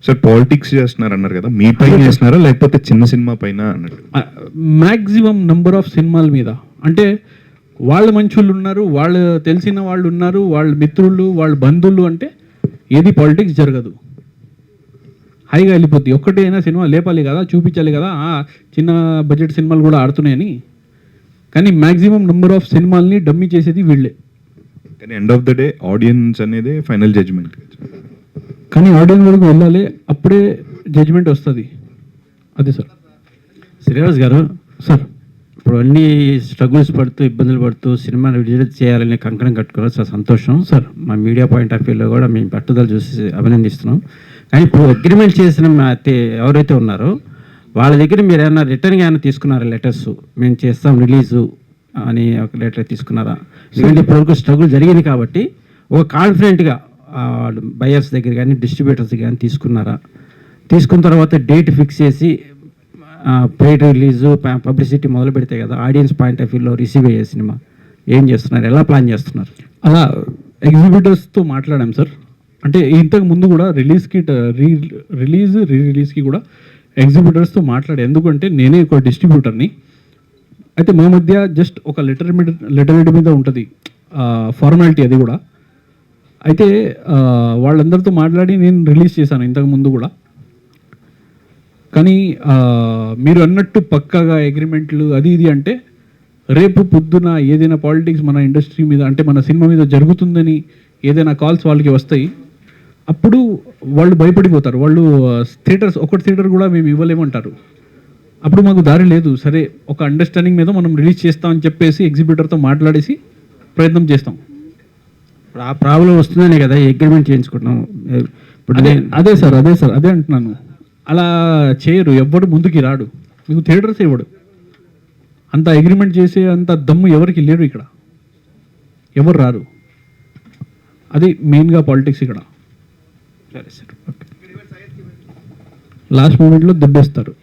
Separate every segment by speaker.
Speaker 1: Sir politics చేస్తున్నారు అన్నారు కదా, మీ పైన చేస్తున్నారా లేకపోతే చిన్న సినిమా పైన అన్నట్టు?
Speaker 2: మ్యాక్సిమం నెంబర్ ఆఫ్ సినిమాల మీద. అంటే వాళ్ళ మంచులు ఉన్నారు, వాళ్ళు తెలిసిన వాళ్ళు ఉన్నారు, వాళ్ళ మిత్రులు, వాళ్ళ బంధువులు, అంటే ఏది పాలిటిక్స్ జరగదు, హాయిగా వెళ్ళిపోద్ది. ఒక్కటైనా సినిమా లేపాలి కదా, చూపించాలి కదా, చిన్న బడ్జెట్ సినిమాలు కూడా ఆడుతున్నాయని. కానీ మ్యాక్సిమం నెంబర్ ఆఫ్ సినిమాల్ని డమ్మీ చేసేది వీళ్ళే.
Speaker 1: కానీ end of the day audience అనేది ఫైనల్ జడ్జ్మెంట్.
Speaker 2: కానీ ఆడియన్స్ వరకు వెళ్ళాలి, అప్పుడే జడ్జ్మెంట్ వస్తుంది. అదే సార్.
Speaker 3: శ్రీనివాస్ గారు,
Speaker 2: సార్
Speaker 3: ఇప్పుడు అన్ని స్ట్రగుల్స్ పడుతూ ఇబ్బందులు పడుతూ సినిమాను విడుదల చేయాలని కంకణం కట్టుకోవడం చాలా సంతోషం సార్. మా మీడియా పాయింట్ ఆఫ్ వ్యూలో కూడా మేము పట్టుదల చూసి అభినందిస్తున్నాం. కానీ ఇప్పుడు అగ్రిమెంట్ చేసిన ఎవరైతే ఉన్నారో వాళ్ళ దగ్గర మీరు ఏమైనా రిటర్న్గా ఏమైనా తీసుకున్నారా? లెటర్స్ మేము చేస్తాం రిలీజు అని ఒక లెటర్ తీసుకున్నారా? ఎందుకంటే ఇప్పటివరకు స్ట్రగుల్ జరిగింది కాబట్టి ఒక కాన్ఫిడెంట్గా బయర్స్ దగ్గర కానీ డిస్ట్రిబ్యూటర్స్ కానీ తీసుకున్నారా? తీసుకున్న తర్వాత డేట్ ఫిక్స్ చేసి పెయిడ్ రిలీజు పబ్లిసిటీ మొదలు పెడితే కదా ఆడియన్స్ పాయింట్ ఆఫ్ వ్యూలో రిసీవ్ అయ్యే సినిమా ఏం చేస్తున్నారు, ఎలా ప్లాన్ చేస్తున్నారు?
Speaker 2: అలా ఎగ్జిబిటర్స్తో మాట్లాడాం సార్. అంటే ఇంతకు ముందు కూడా రిలీజ్కి కూడా ఎగ్జిబిటర్స్తో మాట్లాడే. ఎందుకంటే నేనే ఒక డిస్ట్రిబ్యూటర్ని. అయితే మా మధ్య జస్ట్ ఒక లెటర్ మీద ఉంటుంది ఫార్మాలిటీ, అది కూడా. అయితే వాళ్ళందరితో మాట్లాడి నేను రిలీజ్ చేశాను ఇంతకు ముందు కూడా. కానీ మీరు అన్నట్టు పక్కాగా అగ్రిమెంట్లు అది ఇది అంటే రేపు పొద్దున ఏదైనా పాలిటిక్స్ మన ఇండస్ట్రీ మీద, అంటే మన సినిమా మీద జరుగుతుందని ఏదైనా కాల్స్ వాళ్ళకి వస్తాయి, అప్పుడు వాళ్ళు భయపడిపోతారు. వాళ్ళు ఒకటి థియేటర్ కూడా మేము ఇవ్వలేమంటారు. అప్పుడు మాకు దారి లేదు. సరే, ఒక అండర్స్టాండింగ్ మీద మనం రిలీజ్ చేస్తామని చెప్పేసి ఎగ్జిబిటర్తో మాట్లాడేసి ప్రయత్నం చేస్తాం.
Speaker 3: ఇప్పుడు ఆ ప్రాబ్లం వస్తుందనే కదా అగ్రిమెంట్ చేయించుకుంటున్నాం. ఇప్పుడు
Speaker 2: అదే అంటున్నాను. అలా చేయరు, ఎవ్వడు ముందుకి రాడు, మీకు థియేటర్స్ ఇవ్వడు. అంత అగ్రిమెంట్ చేసే అంత దమ్ము ఎవరికి లేరు ఇక్కడ, ఎవరు రారు. అది మెయిన్గా పాలిటిక్స్ ఇక్కడ.
Speaker 3: సరే సార్, ఓకే.
Speaker 2: లాస్ట్ మూమెంట్లో దెబ్బేస్తారు.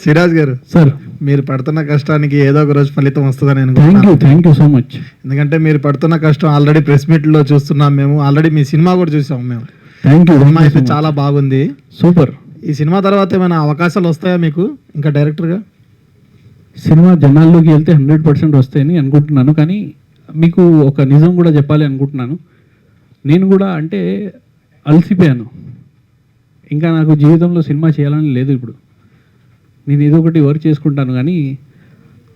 Speaker 4: సిరాజ్ గారు,
Speaker 2: సార్
Speaker 4: మీరు పడుతున్న కష్టానికి ఏదో ఒక రోజు ఫలితం వస్తుందని
Speaker 2: థ్యాంక్ యూ సో మచ్.
Speaker 4: ఎందుకంటే మీరు పడుతున్న కష్టం ఆల్రెడీ ప్రెస్ మీట్లో చూస్తున్నాం మేము, ఆల్రెడీ మీ సినిమా కూడా చూసాం మేము.
Speaker 2: Thank you.
Speaker 4: సినిమా అయితే చాలా బాగుంది,
Speaker 2: సూపర్.
Speaker 4: ఈ సినిమా తర్వాత ఏమైనా అవకాశాలు వస్తాయా మీకు ఇంకా డైరెక్టర్గా?
Speaker 2: సినిమా జనాల్లోకి వెళ్తే 100% వస్తాయని అనుకుంటున్నాను. కానీ మీకు ఒక నిజం కూడా చెప్పాలి అనుకుంటున్నాను. నేను కూడా అంటే అలసిపోయాను, ఇంకా నాకు జీవితంలో సినిమా చేయాలని లేదు. ఇప్పుడు నేను ఏదో ఒకటి వర్క్ చేసుకుంటాను, కానీ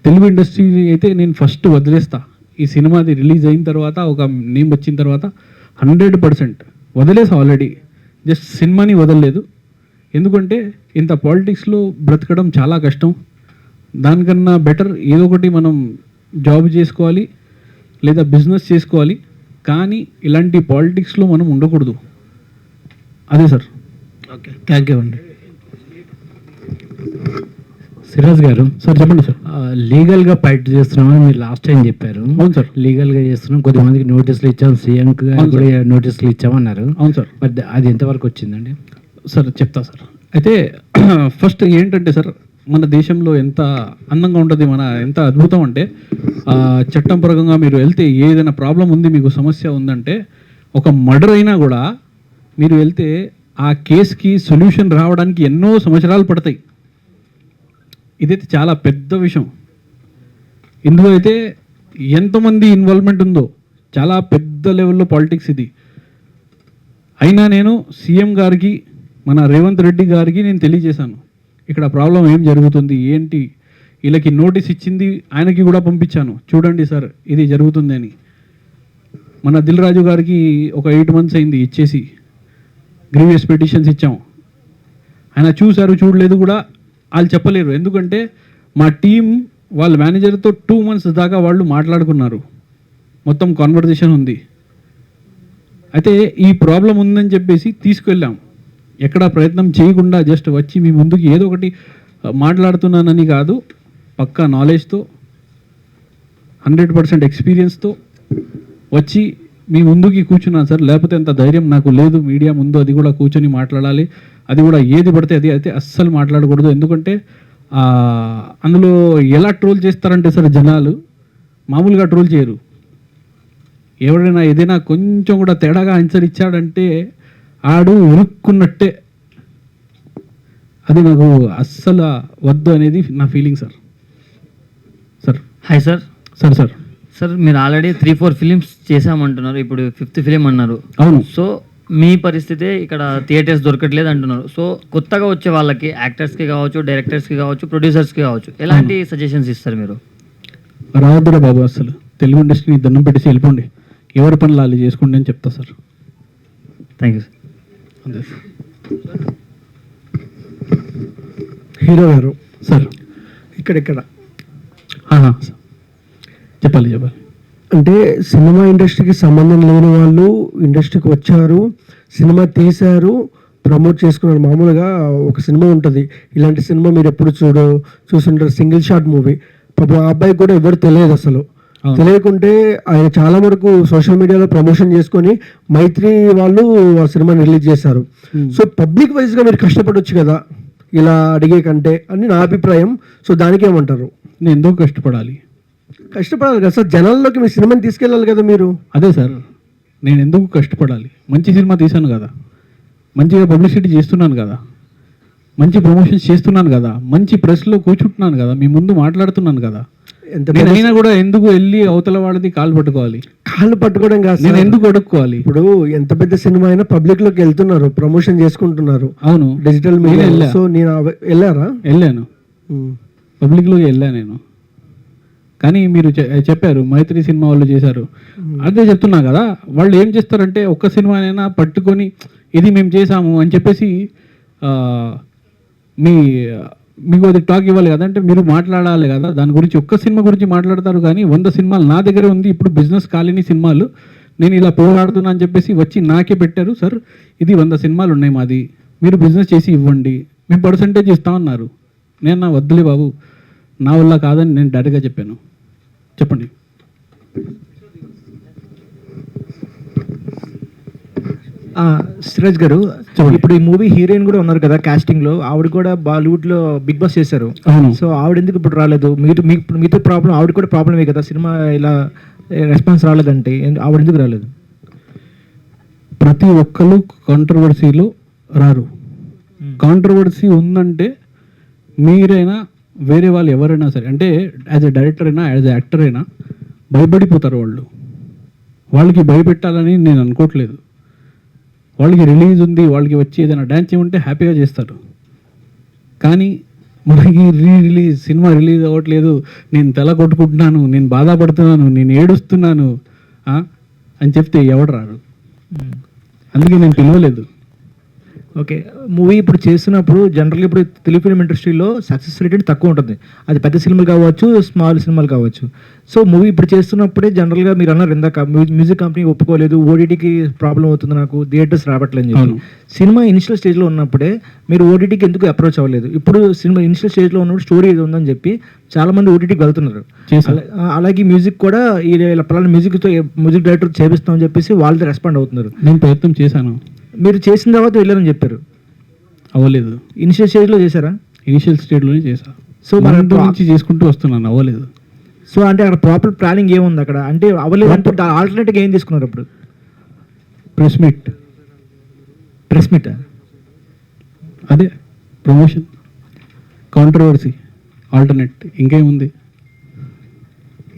Speaker 2: తెలుగు ఇండస్ట్రీ అయితే నేను ఫస్ట్ వదిలేస్తా. ఈ సినిమాది రిలీజ్ అయిన తర్వాత, ఒక నేమ్ వచ్చిన తర్వాత 100% వదిలేసా ఆల్రెడీ. జస్ట్ సినిమాని వదలలేదు. ఎందుకంటే ఇంత పాలిటిక్స్లో బ్రతకడం చాలా కష్టం. దానికన్నా బెటర్ ఏదో ఒకటి మనం జాబ్ చేసుకోవాలి లేదా బిజినెస్ చేసుకోవాలి. కానీ ఇలాంటి పాలిటిక్స్లో మనం ఉండకూడదు. అదే సార్.
Speaker 4: ఓకే, థ్యాంక్ యూ అండి.
Speaker 3: సిరాజ్ గారు,
Speaker 2: సార్ చెప్పండి సార్.
Speaker 3: లీగల్గా ఫైట్ చేస్తున్నామని మీరు లాస్ట్ టైం చెప్పారు.
Speaker 2: అవును సార్,
Speaker 3: లీగల్గా చేస్తున్నాం, కొద్దిమందికి నోటీసులు ఇచ్చాం, సీఎంకి కూడా నోటీసులు ఇచ్చామన్నారు.
Speaker 2: అవును సార్.
Speaker 3: బట్ అది ఎంతవరకు వచ్చిందండి?
Speaker 2: సార్ చెప్తా సార్. అయితే ఫస్ట్ ఏంటంటే సార్, మన దేశంలో ఎంత అందంగా ఉంటుంది, ఎంత అద్భుతం అంటే, చట్టం పరంగా మీరు వెళ్తే ఏదైనా ప్రాబ్లం ఉంది, మీకు సమస్య ఉందంటే, ఒక మర్డర్ అయినా కూడా మీరు వెళ్తే ఆ కేసుకి సొల్యూషన్ రావడానికి ఎన్నో సంవత్సరాలు పడతాయి. ఇదైతే చాలా పెద్ద విషయం. ఇందులో అయితే ఎంతమంది ఇన్వాల్వ్మెంట్ ఉందో, చాలా పెద్ద లెవెల్లో పాలిటిక్స్ ఇది. అయినా నేను సీఎం గారికి, మన రేవంత్ రెడ్డి గారికి నేను తెలియజేశాను, ఇక్కడ ప్రాబ్లం ఏం జరుగుతుంది ఏంటి. వీళ్ళకి నోటీస్ ఇచ్చింది ఆయనకి కూడా పంపించాను, చూడండి సార్ ఇది జరుగుతుంది అని. మన దిల్ రాజు గారికి ఒక 8 months అయింది ఇచ్చేసి, గ్రీవియస్ పిటిషన్స్ ఇచ్చాం. ఆయన చూశారు, చూడలేదు కూడా వాళ్ళు చెప్పలేరు. ఎందుకంటే మా టీం వాళ్ళ మేనేజర్తో 2 months దాకా వాళ్ళు మాట్లాడుకున్నారు, మొత్తం కాన్వర్జేషన్ ఉంది. అయితే ఈ ప్రాబ్లం ఉందని చెప్పేసి తీసుకెళ్ళాం, ఎక్కడ ప్రయత్నం చేయకుండా జస్ట్ వచ్చి మీ ముందుకి ఏదో ఒకటి మాట్లాడుతున్నానని కాదు, పక్కా నాలెడ్జ్తో 100% ఎక్స్పీరియన్స్తో వచ్చి మీ ముందుకి కూర్చున్నాను సార్. లేకపోతే అంత ధైర్యం నాకు లేదు మీడియా ముందు, అది కూడా కూర్చొని మాట్లాడాలి, అది కూడా ఏది పడితే అది అయితే అస్సలు మాట్లాడకూడదు. ఎందుకంటే అందులో ఎలా ట్రోల్ చేస్తారంటే సార్, జనాలు మామూలుగా ట్రోల్ చేయరు. ఎవరైనా ఏదైనా కొంచెం కూడా తేడాగా ఆన్సర్ ఇచ్చాడంటే ఆడు ఇరుక్కున్నట్టే. అది నాకు అస్సలు వద్దు అనేది నా feeling sir. Sir
Speaker 5: hi sir.
Speaker 2: Sir sir
Speaker 5: sir మీరు ఆల్రెడీ 3-4 ఫిలిమ్స్ చేసామంటున్నారు, ఇప్పుడు 5th ఫిలిం అన్నారు.
Speaker 2: అవును.
Speaker 5: సో మీ పరిస్థితి ఇక్కడ థియేటర్స్ దొరకట్లేదు అంటున్నారు. సో కొత్తగా వచ్చే వాళ్ళకి యాక్టర్స్కి కావచ్చు, డైరెక్టర్స్కి కావచ్చు, ప్రొడ్యూసర్స్కి కావచ్చు, ఎలాంటి సజెషన్స్ ఇస్తారు మీరు?
Speaker 2: రావద్దురా బాబు, అసలు తెలుగు ఇండస్ట్రీని దండం పెట్టేసి వెళ్ళిపోండి, ఎవరి పనులు వాళ్ళు చేసుకోండి అని చెప్తా సార్.
Speaker 5: Thank you sir.
Speaker 2: అంతే సార్.
Speaker 6: హీరో గారు
Speaker 2: సార్
Speaker 6: ఇక్కడెక్కడ
Speaker 2: చెప్పాలి.
Speaker 6: అంటే సినిమా ఇండస్ట్రీకి సంబంధం లేని వాళ్ళు ఇండస్ట్రీకి వచ్చారు, సినిమా తీశారు, ప్రమోట్ చేసుకున్నారు. మామూలుగా ఒక సినిమా ఉంటుంది, ఇలాంటి సినిమా మీరు ఎప్పుడు చూస్తుంటారు, సింగిల్ షాట్ మూవీ. పాపం ఆ అబ్బాయికి కూడా ఎవరు తెలియదు అసలు. తెలియకుంటే ఆయన చాలా వరకు సోషల్ మీడియాలో ప్రమోషన్ చేసుకొని మైత్రి వాళ్ళు ఆ సినిమాని రిలీజ్ చేశారు. సో పబ్లిక్ వైజ్గా మీరు కష్టపడవచ్చు కదా ఇలా అడిగే కంటే అని నా అభిప్రాయం. సో దానికి ఏమంటారు?
Speaker 2: నేను ఎందుకు కష్టపడాలి?
Speaker 6: కష్టపడాలి కదా సార్, జనాల్లోకి మీ సినిమాని తీసుకెళ్ళాలి కదా మీరు.
Speaker 2: అదే సార్, నేను ఎందుకు కష్టపడాలి? మంచి సినిమా తీశాను కదా, మంచిగా పబ్లిసిటీ చేస్తున్నాను కదా, మంచి ప్రమోషన్స్ చేస్తున్నాను కదా, మంచి ప్రెస్లో కూర్చుంటున్నాను కదా, మీ ముందు మాట్లాడుతున్నాను కదా. అయినా కూడా ఎందుకు వెళ్ళి అవతల వాళ్ళది కాళ్ళు పట్టుకోవాలి?
Speaker 6: కాళ్ళు పట్టుకోవడం కాదు,
Speaker 2: నేను ఎందుకు అడుక్కోవాలి?
Speaker 6: ఇప్పుడు ఎంత పెద్ద సినిమా అయినా పబ్లిక్ లోకి వెళ్తున్నారు, ప్రమోషన్ చేసుకుంటున్నారు.
Speaker 2: అవును,
Speaker 6: డిజిటల్ మీడియా. సో నేను వెళ్ళాను,
Speaker 2: పబ్లిక్లోకి వెళ్ళాను నేను. కానీ మీరు చెప్పారు మైత్రి సినిమా వాళ్ళు చేశారు, అదే చెప్తున్నా కదా. వాళ్ళు ఏం చేస్తారంటే ఒక్క సినిమానైనా పట్టుకొని ఇది మేము చేసాము అని చెప్పేసి మీకు అది టాక్ ఇవ్వాలి కదా, అంటే మీరు మాట్లాడాలి కదా దాని గురించి. ఒక్క సినిమా గురించి మాట్లాడతారు కానీ 100 సినిమాలు నా దగ్గరే ఉంది. ఇప్పుడు బిజినెస్ కాలేని సినిమాలు నేను ఇలా పోరాడుతున్నా అని చెప్పేసి వచ్చి నాకే పెట్టారు. సార్ ఇది 100 సినిమాలు ఉన్నాయి మాది, మీరు బిజినెస్ చేసి ఇవ్వండి, మేము పర్సంటేజ్ ఇస్తామన్నారు. నేను నా వద్దులే బాబు, నా వల్ల కాదని నేను డైరెక్ట్గా చెప్పాను. చెప్పండి.
Speaker 4: సిరాజ్ గారు, ఇప్పుడు ఈ మూవీ హీరోయిన్ కూడా ఉన్నారు కదా కాస్టింగ్ లో, ఆవిడ కూడా బాలీవుడ్ లో బిగ్ బాస్ చేశారు. సో ఆవిడ ఎందుకు ఇప్పుడు రాలేదు? మీతో ప్రాబ్లం, ఆవిడ కూడా ప్రాబ్లమే కదా, సినిమా ఇలా రెస్పాన్స్ రాలేదంటే ఆవిడ ఎందుకు రాలేదు?
Speaker 2: ప్రతి ఒక్కరు కాంట్రవర్సీలో రారు. కాంట్రవర్సీ ఉందంటే మీరైనా వేరే వాళ్ళు ఎవరైనా సరే, అంటే యాజ్ ఎ డైరెక్టర్ అయినా యాజ్ ఎ యాక్టర్ అయినా భయపడిపోతారు వాళ్ళు. వాళ్ళకి భయపెట్టాలని నేను అనుకోవట్లేదు. వాళ్ళకి రిలీజ్ ఉంది, వాళ్ళకి వచ్చి ఏదైనా డ్యాన్స్ చేయమంటే హ్యాపీగా చేస్తారు. కానీ మనకి సినిమా రిలీజ్ అవ్వట్లేదు, నేను తల కొట్టుకుంటున్నాను, నేను బాధపడుతున్నాను, నేను ఏడుస్తున్నాను అని చెప్తే ఎవడు రాడు. అందుకే నేను పిలవలేదు.
Speaker 4: ఓకే, మూవీ ఇప్పుడు చేస్తున్నప్పుడు జనరల్గా ఇప్పుడు తెలుగు ఫిల్మ్ ఇండస్ట్రీలో సక్సెస్ రేట్ తక్కువ ఉంటుంది, అది పెద్ద సినిమాలు కావచ్చు, స్మాల్ సినిమాలు కావచ్చు. సో మూవీ ఇప్పుడు చేస్తున్నప్పుడే జనరల్గా మీరు అన్నారు ఇందాక మ్యూజిక్ కంపెనీ ఒప్పుకోలేదు, ఓటీటీకి ప్రాబ్లం అవుతుంది, నాకు థియేటర్స్ రావట్లేదు అని చెప్పి. సినిమా ఇనిషియల్ స్టేజ్లో ఉన్నప్పుడే మీరు ఓటీటీకి ఎందుకు అప్రోచ్ అవ్వలేదు? ఇప్పుడు సినిమా ఇనిషియల్ స్టేజ్లో ఉన్నప్పుడు స్టోరీ ఏది ఉందని చెప్పి చాలా మంది ఓటీటీకి వెళ్తున్నారు. అలాగే మ్యూజిక్ కూడా ఇలా పలానా మ్యూజిక్ డైరెక్టర్ చేపిస్తామని చెప్పేసి వాళ్ళతో రెస్పాండ్ అవుతున్నారు.
Speaker 2: నేను ప్రయత్నం చేశాను.
Speaker 4: మీరు చేసిన తర్వాత వెళ్ళారని చెప్పారు,
Speaker 2: అవ్వలేదు.
Speaker 4: ఇనిషియల్ స్టేజ్లో చేశారా?
Speaker 2: ఇనిషియల్ స్టేజ్లోనే చేశా.
Speaker 4: సో మన
Speaker 2: నుంచి చేసుకుంటూ వస్తున్నాను, అవ్వలేదు.
Speaker 4: సో అంటే అక్కడ ప్రాపర్ ప్లానింగ్ ఏముంది అక్కడ? అంటే అవ్వలేదు అంటే ఆల్టర్నేట్గా ఏం తీసుకున్నారు అప్పుడు?
Speaker 2: ప్రెస్ మీట్ అదే ప్రమోషన్, కాంట్రవర్సీ, ఆల్టర్నేట్, ఇంకేముంది?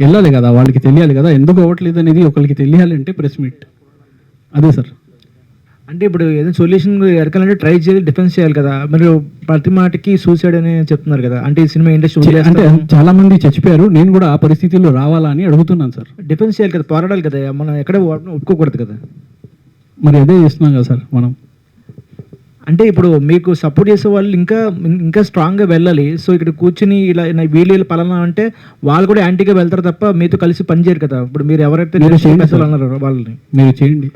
Speaker 2: వెళ్ళాలి కదా, వాళ్ళకి తెలియాలి కదా ఎందుకు అవ్వట్లేదు అనేది. ఒకరికి తెలియాలంటే ప్రెస్ మీట్. అదే సార్.
Speaker 4: అంటే ఇప్పుడు ఏదైనా సొల్యూషన్ ఎరకాలంటే ట్రై చేయాలి, డిఫెన్స్ చేయాలి కదా. మరి ప్రతి మాటకి సూసైడ్ అని చెప్తున్నారు కదా, అంటే ఈ సినిమా ఇండస్ట్రీ
Speaker 2: అంటే చాలా మంది చచ్చిపోయారు, నేను కూడా ఆ పరిస్థితిలో రావాలా అని అడుగుతున్నాను సార్.
Speaker 4: డిఫెన్స్ చేయాలి కదా, పోరాడాలి కదా, మనం ఎక్కడ ఒప్పుకోకూడదు కదా.
Speaker 2: మరి అదే చేస్తున్నాం కదా సార్ మనం.
Speaker 4: అంటే ఇప్పుడు మీకు సపోర్ట్ చేసే వాళ్ళు ఇంకా స్ట్రాంగ్గా వెళ్ళాలి. సో ఇక్కడ కూర్చుని ఇలా వీళ్ళు పలానా అంటే వాళ్ళు కూడా యాంటీగా వెళ్తారు తప్ప మీతో కలిసి పనిచేయరు కదా. ఇప్పుడు మీరు ఎవరైతే అన్నారు వాళ్ళని
Speaker 2: మీరు చేయండి.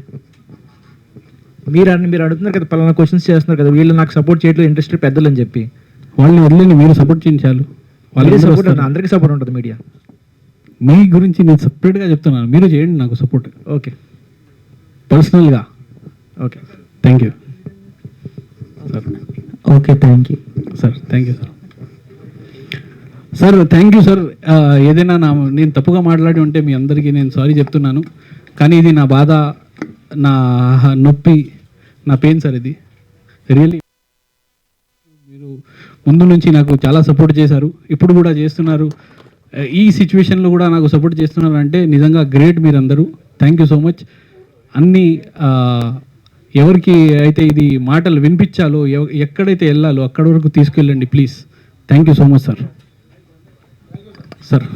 Speaker 4: మీరు అడుగుతున్నారు కదా, పలానా క్వశ్చన్స్ చేస్తున్నారు కదా, వీళ్ళు నాకు సపోర్ట్ చేయట్లేదు ఇండస్ట్రీ పెద్దలు అని చెప్పి.
Speaker 2: వాళ్ళని వదిలేండి, మీరు సపోర్ట్ చేయండి చాలు.
Speaker 4: వాళ్ళకి సపోర్ట్, అందరికీ సపోర్ట్ ఉంటుంది మీడియా.
Speaker 2: మీ గురించి నేను సపరేట్గా చెప్తున్నాను, మీరు చేయండి నాకు సపోర్ట్.
Speaker 4: ఓకే,
Speaker 2: పర్సనల్గా.
Speaker 4: Okay,
Speaker 2: thank you sir.
Speaker 5: Okay, thank you
Speaker 2: sir. Thank you sir. Sir thank you sir. ఏదైనా నేను తప్పుగా మాట్లాడి ఉంటే మీ అందరికీ నేను సారీ చెప్తున్నాను. కానీ ఇది నా బాధ, నా నొప్పి, నా పెయిన్ సార్ ఇది. రియల్లీ మీరు ముందు నుంచి నాకు చాలా సపోర్ట్ చేశారు, ఇప్పుడు కూడా చేస్తున్నారు. ఈ సిచ్యువేషన్లో కూడా నాకు సపోర్ట్ చేస్తున్నారు అంటే నిజంగా గ్రేట్ మీరందరూ. Thank you so much. అన్నీ ఎవరికి అయితే ఇది మాటలు వినిపించాలో, ఎక్కడైతే వెళ్ళాలో అక్కడి వరకు తీసుకెళ్ళండి please. Thank you so much sir.